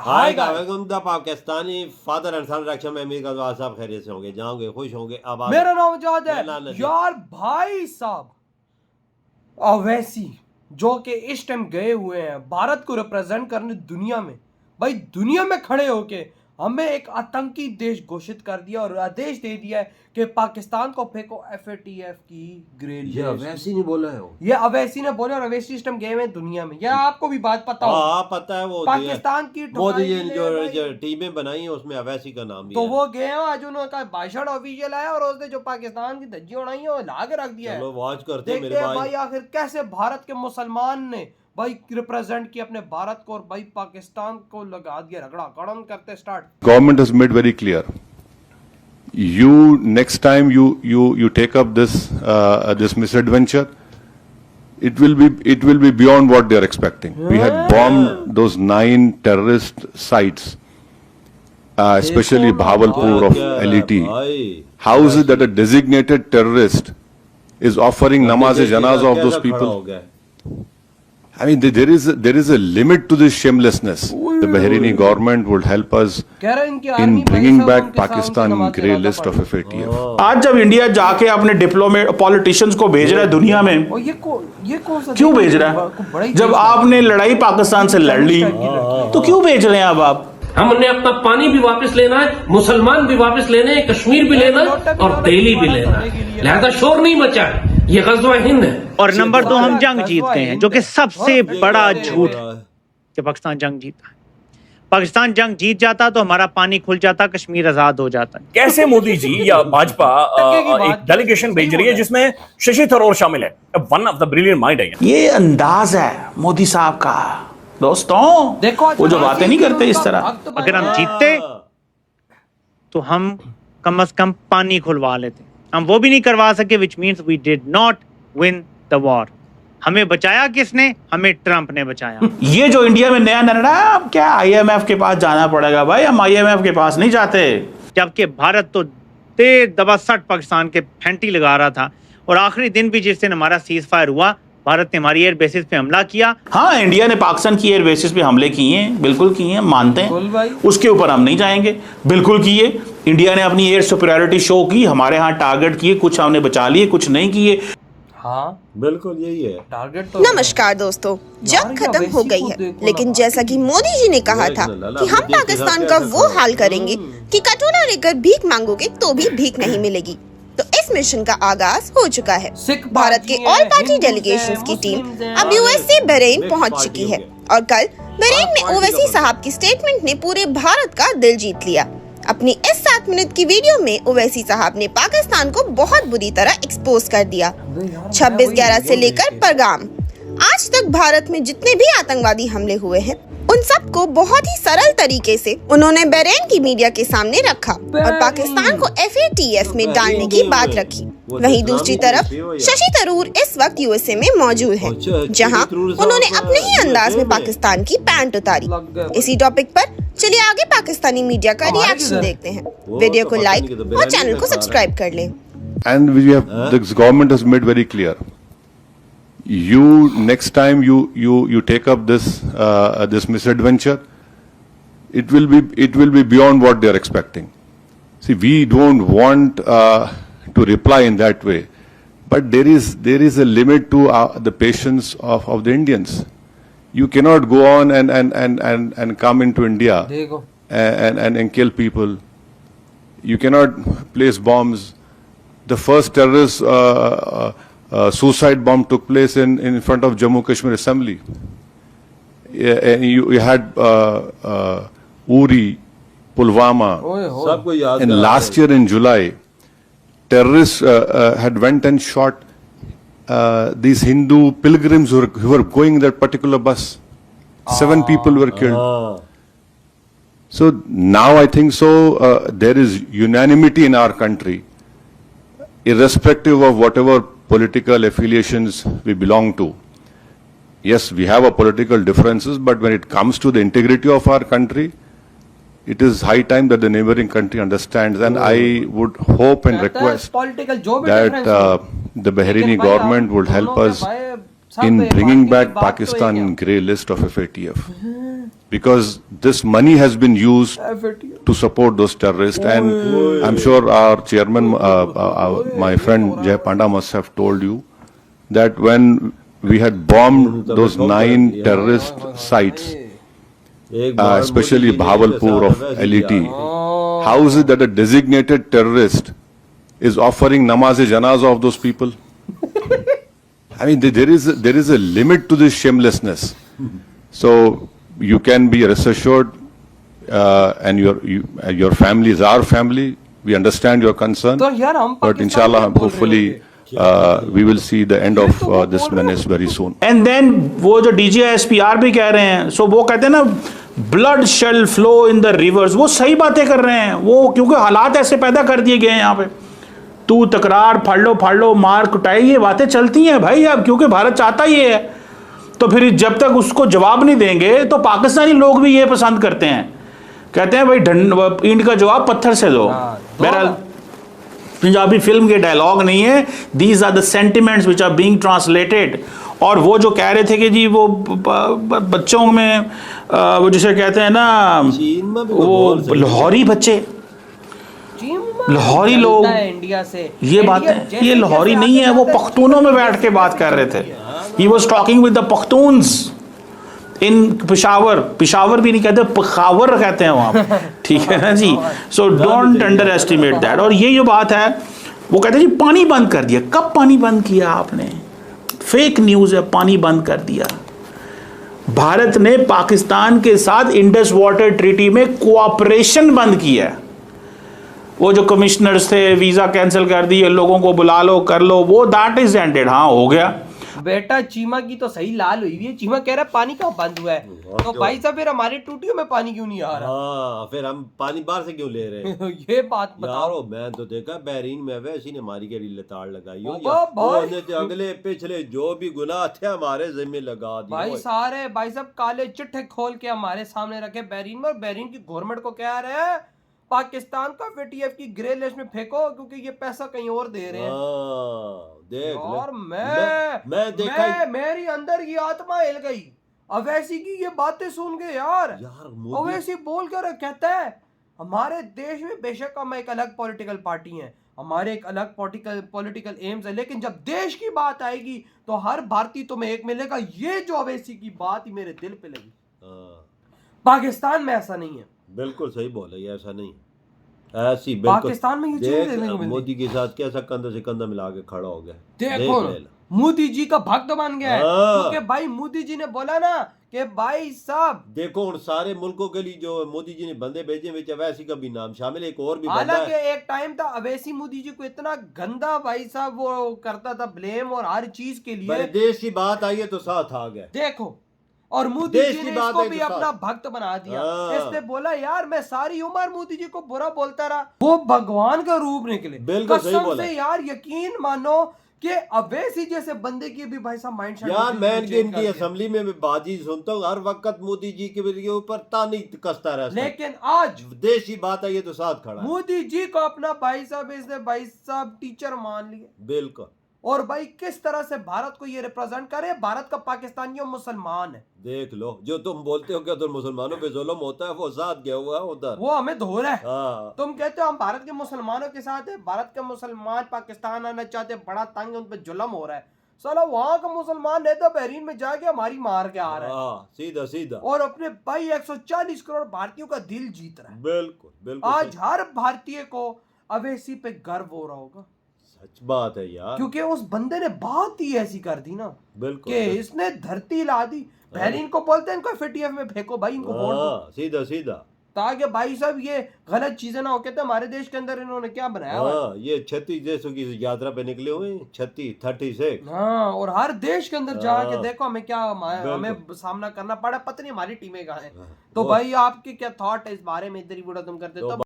हाय वालेकुम the Pakistani father and son reaction में अमीर गजवाल साहब खैरियत से होंगे, जाओगे खुश होंगे। आबाद मेरा नाम जाद है यार भाई साहब। अवैसी जो कि इस टाइम गए हुए हैं भारत को रिप्रेजेंट करने दुनिया में, भाई दुनिया में खड़े होके हमें एक आतंकी देश घोषित कर दिया और आदेश दे दिया है कि पाकिस्तान को फेंको FATF की ग्रे लिस्ट। ये अवैसी नहीं बोला है वो, ये अवैसी ने बोला और अवैसी सिस्टम गए हुए दुनिया में। यह आपको भी बात पता हो? हाँ पता है। वो पाकिस्तान की मोदी जी ने जो टीमें बनाई हैं उसमें अवैसी का नाम भी तो है। वो गए हैं, आज उन्होंने भाषण ऑफिशियल आया और उसने जो पाकिस्तान की धज्जी उड़ाई है वो ला के रख दिया है। चलो वॉच करते हैं देखते मेरे हैं भाई आखिर कैसे भारत के मुसलमान ने भाई रिप्रेजेंट किया अपने भारत को और भाई पाकिस्तान को लगा दिया रगड़ा। कड़न करते start. Government has made very clear. You next time you take up this misadventure, it will be beyond what they are expecting. We had bombed those 9 terrorist sites, especially Bhavalpur of LET. How is it that a designated terrorist is offering namaz-e-janaza of those people? I mean, there is a limit to this shamelessness. The Bahraini government would help us in bringing back Pakistan in grey list of FATF. आज जब India जाके अपने diplomat politicians को भेज रहा है दुनिया में, ये कौन सा क्यों भेज रहा है? जब आपने लड़ाई पाकिस्तान से लड़ ली तो क्यों भेज रहे हैं अब आप? हमने अपना पानी भी वापस लेना है, मुसलमान भी वापस लेने हैं, कश्मीर भी लेना है और दिल्ली भी लेना है। लिहाजा शोर नहीं मचा है, ये गज़वा हिंद है। और नंबर 2 हम जंग जीत गए हैं, जो कि सबसे बड़ा झूठ है कि पाकिस्तान जंग जीता है। पाकिस्तान जंग जीत जाता तो हमारा पानी खुल जाता, कश्मीर आजाद हो जाता। कैसे मोदी जी या भाजपा एक डेलीगेशन भेज रही है जिसमें शशि थरूर शामिल है, one of the brilliant mind है। ये अंदाज है मोदी साहब का दोस्तों, देखो वो जो बातें नहीं करते इस तरह। अगर हम जीतते तो हम कम से कम पानी खुलवा लेते, हम वो भी नहीं करवा सके, which means we did not win the war. हमें बचाया किसने? हमें ट्रंप ने बचाया। ये जो इंडिया में नया निर्णय, अब क्या IMF के पास जाना पड़ेगा? भाई हम IMF के पास नहीं जाते। जबकि भारत तो तेज दबा सट पाकिस्तान के फैंटी लगा रहा था और आखिरी दिन भी जिस दिन हमारा सीज फायर हुआ, भारत ने हमारी एयर बेसिस पे हमला किया। हाँ, इंडिया ने पाकिस्तान की एयर बेसिस पे हमले किए हैं, बिल्कुल किए हैं, मानते हैं, उसके ऊपर हम नहीं जाएंगे, बिल्कुल किए। इंडिया ने अपनी एयर सुपीरियरिटी शो की, हमारे यहाँ टारगेट किए, कुछ हमने बचा लिए, कुछ नहीं किए। हाँ बिल्कुल यही है टारगेट। तो नमस्कार दोस्तों, जंग खत्म हो गई है, लेकिन जैसा कि मोदी जी ने कहा था कि हम पाकिस्तान का वो हाल करेंगे कि कटोरा लेकर भीख मांगोगे तो भी भीख नहीं मिलेगी। तो इस मिशन का आगाज हो चुका है। भारत के ऑल पार्टी डेलीगेशंस की टीम अब यूएस से बहरीन पहुंच चुकी है और कल बहरीन में ओवैसी साहब की स्टेटमेंट ने पूरे भारत का दिल जीत लिया। अपनी इस 7 मिनट की वीडियो में ओवैसी साहब ने पाकिस्तान को बहुत बुरी तरह एक्सपोज कर दिया। 26/11 से लेकर परगाम आज तक भारत में जितने भी आतंकवादी हमले हुए हैं उन सबको बहुत ही सरल तरीके से उन्होंने बहरीन की मीडिया के सामने रखा और पाकिस्तान को FATF में डालने की बात रखी। वहीं दूसरी तरफ शशि थरूर इस वक्त USA में मौजूद है, जहां उन्होंने अपने ही अंदाज में पाकिस्तान की पैंट उतारी। इसी टॉपिक पर चलिए आगे पाकिस्तानी मीडिया का रिएक्शन देखते हैं। वीडियो को लाइक और चैनल को सब्सक्राइब कर लें। And this government has made very clear. You next time you take up this misadventure, it will be beyond what they are expecting. See, we don't want to reply in that way, but there is a limit to the patience of the Indians. You cannot go on and come into India and kill people. You cannot place bombs. The first terrorist suicide bomb took place in front of Jammu Kashmir Assembly. And you had Uri, Pulwama, and last year in July, terrorists had went and shot these Hindu pilgrims who were going in that particular bus. 7 people were killed. So now I think there is unanimity in our country, irrespective of whatever political affiliations we belong to. Yes, we have a political differences, but when it comes to the integrity of our country, it is high time that the neighboring country understands, and I would hope and request that the Bahraini government would help us in bringing back Pakistan in grey list of FATF. because this money has been used to support those terrorists. And I'm sure our chairman, my friend Jay Panda must have told you that when we had bombed those 9 terrorist sites, especially Bahawalpur of LET, how is it that a designated terrorist is offering namaz-e-janazah of those people? I mean, there is a limit to this shamelessness. So you can be rest assured, and your family is our family. We understand your concern, तो यार हम but Pakistan inshallah, में बोल रहे hopefully, we will see the end of this menace very soon. And then वो जो DGSPR भी कह रहे हैं, सो वो कहते हैं ना blood shall flow in the rivers, वो सही बातें कर रहे हैं वो, क्योंकि हालात ऐसे पैदा कर दिए गए हैं यहाँ पे। तू तकरार, फाड़ लो मार कुटाई, ये बातें चलती हैं भाई अब, क्योंकि भारत चाहता ही है। तो फिर जब तक उसको जवाब नहीं देंगे तो पाकिस्तानी लोग भी ये पसंद करते हैं, कहते हैं भाई ईंट का जवाब पत्थर से दो। बहरहाल पंजाबी फिल्म के डायलॉग नहीं है, these are the sentiments which are being translated. और वो जो कह रहे थे कि जी वो बच्चों में वो जिसे कहते हैं ना, वो लाहौरी बच्चे, लाहौरी लोग, इंडिया से ये बातें, ये लाहौरी नहीं है, वो पख्तूनों में बैठ के बात कर रहे थे। He was talking with the Pakhtuns in Peshawar, Peshawar भी नहीं कहते, पखावर कहते हैं वहाँ, ठीक है ना जी। So don't underestimate that. और ये जो बात है, वो कहते हैं जी पानी बंद कर दिया। कब पानी बंद किया आपने? फेक न्यूज़ है, पानी बंद कर दिया। भारत ने पाकिस्तान के साथ इंडस वाटर ट्रीटी में कोऑपरेशन बंद किया है। वो जो कमिश्नर्स थे, वीज़ा कैंसिल कर दिए, लोगों को बुला लो, कर लो, वो दैट इज एंडेड। हाँ, हो गया। बेटा चीमा की तो सही लाल हुई है। चीमा कह रहा है पानी कहाँ बंद हुआ है, तो भाई साहब फिर हमारे टूटियों में पानी क्यों नहीं आ रहा? हाँ, फिर हम पानी बाहर से क्यों ले रहे हैं? ये बात बताओ। मैं तो देखा बहरीन में वैसी ने हमारी के लिए लताड़ लगाई हो, भाई अगले पिछले जो भी गुनाह थे हमारे जिम्मे लगा दिए भाई। सारे भाई साहब काले चिट्ठे खोल के हमारे सामने रखे बहरीन में, और बहरीन की गवर्नमेंट को कह रहे हैं पाकिस्तान का FATF की ग्रे लिस्ट में फेंको, क्योंकि ये पैसा कहीं और दे रहे हैं। देख और मैं देखा मेरी अंदर की आत्मा हिल गई अवैसी की ये बातें सुन के। यार अवैसी बोल कर कहता है हमारे देश में बेशक हम एक अलग पॉलिटिकल पार्टी हैं, हमारे एक अलग पॉलिटिकल एम्स है, लेकिन जब देश की बात आएगी तो हर भारतीय तुम्हें एक मिलेगा। ये जो अवैसी की बात ही मेरे दिल पे लगी। पाकिस्तान में ऐसा नहीं है। बिल्कुल सही बोला, ये ऐसा नहीं, ऐसी पाकिस्तान में ये चीज देखने को मिलती। मोदी के साथ कैसा कंधा से कंधा मिला के खड़ा हो गया। देखो मोदी जी का भक्त बन गया है, क्योंकि भाई मोदी जी ने बोला ना कि भाई साहब देखो उन सारे मुल्कों के लिए जो मोदी जी ने बंदे भेजे, में अवैसी का भी नाम शामिल, एक और भी बंदा है। हालांकि एक टाइम था अवैसी मोदी जी को इतना गंदा भाई साहब वो करता था ब्लेम और हर चीज के लिए। देश की बात आई है तो साथ आ गया। देखो, और मोदी जी ने इसको भी अपना भक्त बना दिया। इसने बोला यार मैं सारी उम्र मोदी जी को बुरा बोलता रहा, वो भगवान का रूप निकले। कसम से यार यकीन मानो कि अवैसी जैसे बंदे की भी भाई साहब माइंड सेट। यार मैं इनकी असेंबली में भी बाजी सुनता हूँ, हर वक्त मोदी जी के ऊपर तानी कसता रहता है, लेकिन आज देश की बात आई है तो साथ खड़ा। मोदी जी को अपना भाई साहब इसने भाई साहब टीचर मान लिया। बिल्कुल। और भाई किस तरह से भारत को ये रिप्रेजेंट करे। भारत का पाकिस्तानी और मुसलमान है। देख लो, जो तुम बोलते हो क्या तो मुसलमानों पे जुल्म होता है, वो साथ गया हुआ है उधर, वो हमें धो रहा है। हाँ। तुम कहते हो हम भारत के मुसलमानों के साथ है, भारत के मुसलमान पाकिस्तान आना चाहते, बड़ा तंग उन पे जुल्म हो रहा है। साला वहाँ का मुसलमान नेता बहरीन में जाके हमारी मार के आ रहा है, सीधा सीधा, और अपने भाई 140 करोड़ भारतीयों का दिल जीत रहा है। बिल्कुल बिल्कुल। आज हर भारतीय को अवैसी पे गर्व हो रहा होगा। सच बात है यार, क्योंकि उस बंदे ने बात ही ऐसी कर दी ना, बिल्कुल, कि इसने धरती ला दी। बहरीन को बोलते हैं इनको FATF में फेंको भाई, इनको वोट दो, सीधा सीधा, ताकि भाई साहब ये गलत चीजें ना हो। कहते हमारे देश के अंदर इन्होंने क्या बनाया। ये 36 देशों की यात्रा पे निकले हुए, 36 हाँ, और हर देश के अंदर जाके देखो हमें क्या हमें सामना करना पड़ा। पता नहीं हमारी टीमें कहाँ हैं। तो भाई आपके क्या थॉट है इस बारे में, इधर ही बुरा तुम करते तो